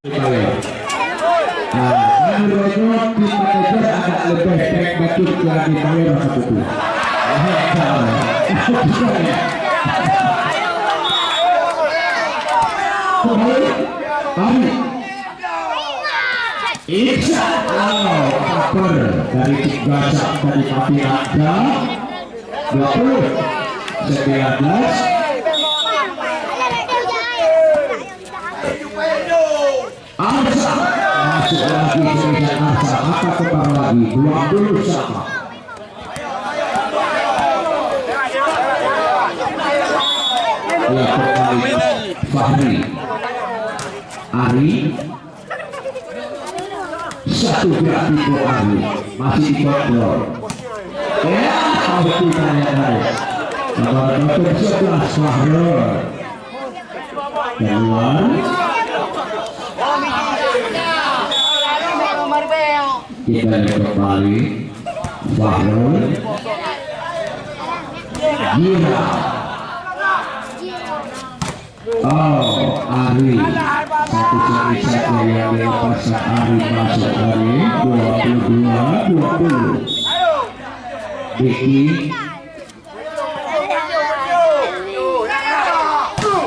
Nah, menurutnya kita kejar agak lebih baik betul yang dibayar satu tuh. Iksan cover dari Gasak dari Papi ada 20 19 Arsa masuk lagi dengan Arsa maka kepar lagi 20 sama ya kembali Fahri Ari satu grafiko Ari masih dikontrol ya harus ditanya-tanya nomor 11 Fahri keluar kita kembali Bahrul Gira Ari satu kali saja yang lepas Ari masuk Ari 22-20 Diki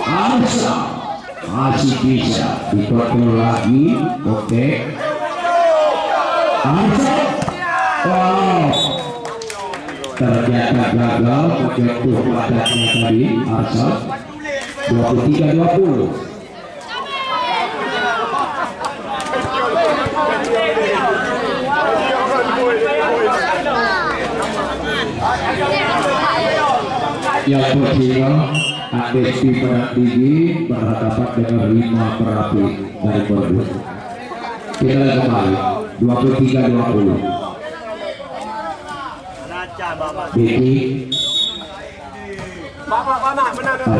Arsa masih bisa dikontrol lagi oke Arsa ternyata gagal menjatuh padatnya tadi Arsa 23-20 yang pertama ADSP berat tinggi berhadapan dengan 5 perapi dari Perbus. Kita kembali 23-20 Diki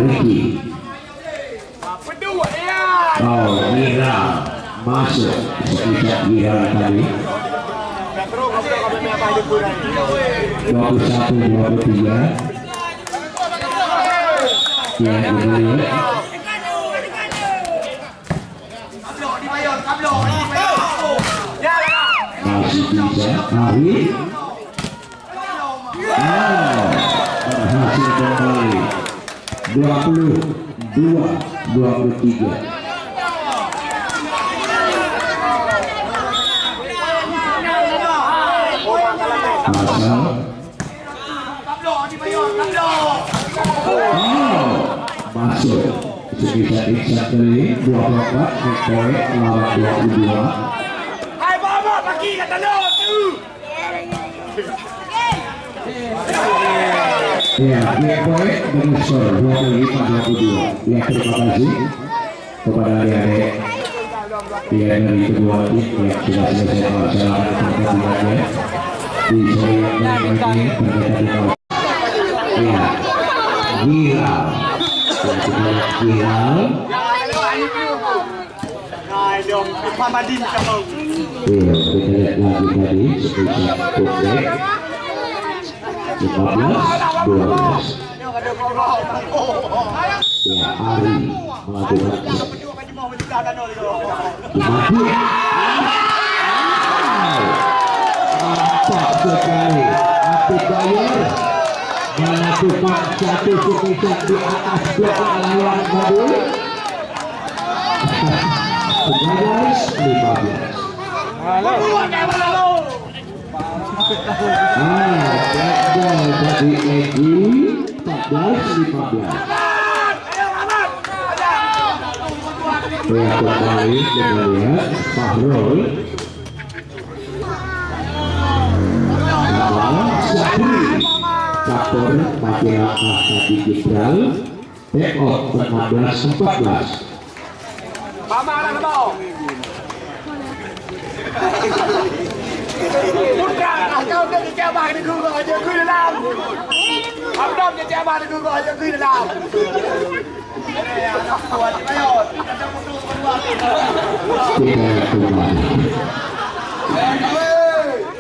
Riki Gira masuk sekitar Gira tadi 21-23 ya ini masih bisa Ari berhasil kembali 22-23 masuk sebisa Iksan dari 24 poin lawan 22 hai baba pagi kata lo tu ya dia poin dengan skor 25-22 ya terima kasih kepada adik-adik ya dari kedua tim yang sudah selesai melaksanakan pertandingannya di seri yang ini ternyata ya gila gila Pamadin kamu. Iya, kita lihat lagi tadi seperti Putri 15-12 ya Ari melakukan mantap sekali Api Bayar melakukan satu sekitar di atas blok lawan Badul 15. Gagal dari Egi 14-15. Kembali kita lihat Fahrul Sabri Kapor pakai langkah kaki Gibral TO 16-14. Mama nak mau. Putra, kau dah dijabah di guru aja guru dalam. Abdom dijabah di guru aja guru dalam. Anak kuat ayo.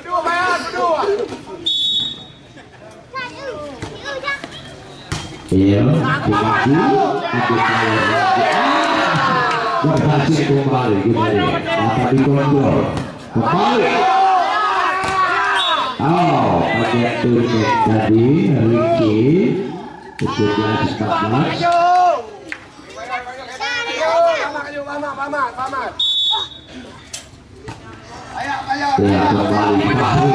Dua bayar dua. Iya, berhasil kembali kita lihat apa dikontrol kembali. Oh, pakai turnet tadi Ricky sesudah 14. Ya kembali Fahri.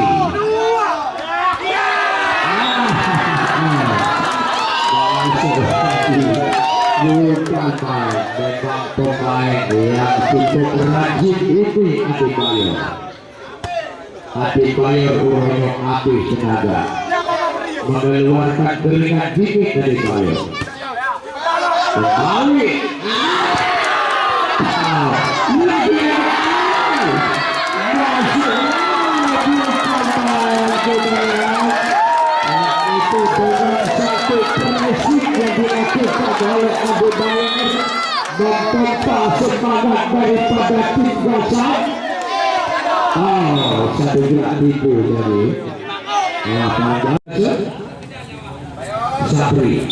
Bukan memang pemain yang cukup rajin ini Adik Bayer. Adik Bayer untuk habis tenaga mengeluarkan keringat dingin dari Bayer. Kembali itu dengan satu pressing yang dilakukan oleh Adik Bayer memompa semangat daripada tim Gasak. Oh, satu gerak tipu jadi Sabri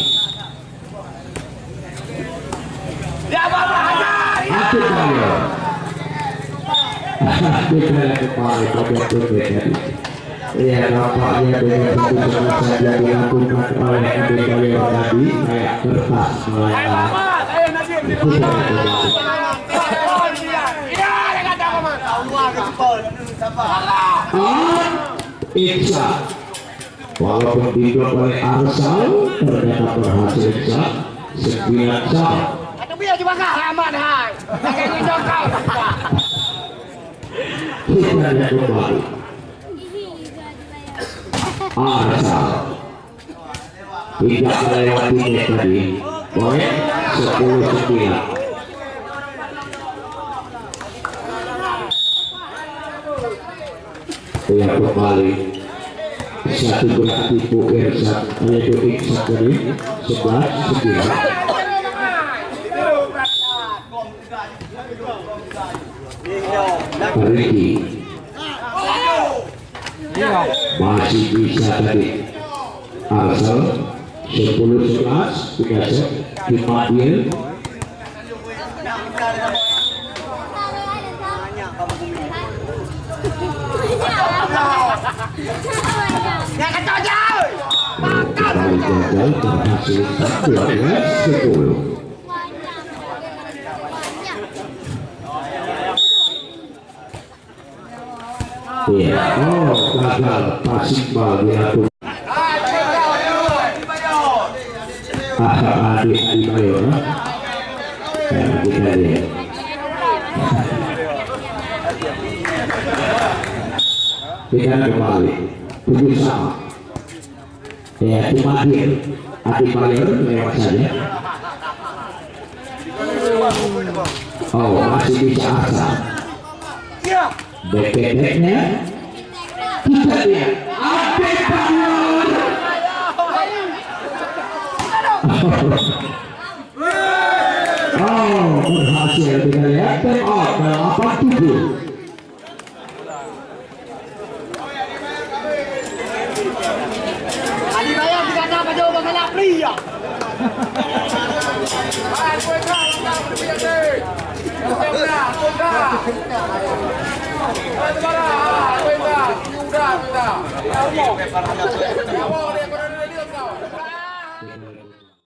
Adik Bayer kembali pada turnet tadi. Ya nampaknya dengan satu serangan saja dilakukan oleh Adik Bayer tadi kayak kertas melawan. Iksa walaupun diblok oleh Arsal ternyata berhasil sah 9 sah. Kita lihat kembali Arsal tidak melewati net tadi. Poin 10-9. Ya kembali satu gerak tipu Irsa yaitu Iksa tadi 11-9. Ricky masih bisa tadi Arsal 10-11 3 set dipanggil. Kembali gagal berhasil 12-10. Ya, oh gagal passing ball dilakukan. Adik Bayer. Ya, kita lihat. Kita kembali 7 sama. Ya, dipanggil Adik Bayer lewat saja. Oh, masih bisa asal. Back-backnya kita lihat Adik Bayer. Oh, berhasil kita lihat take out 8-7.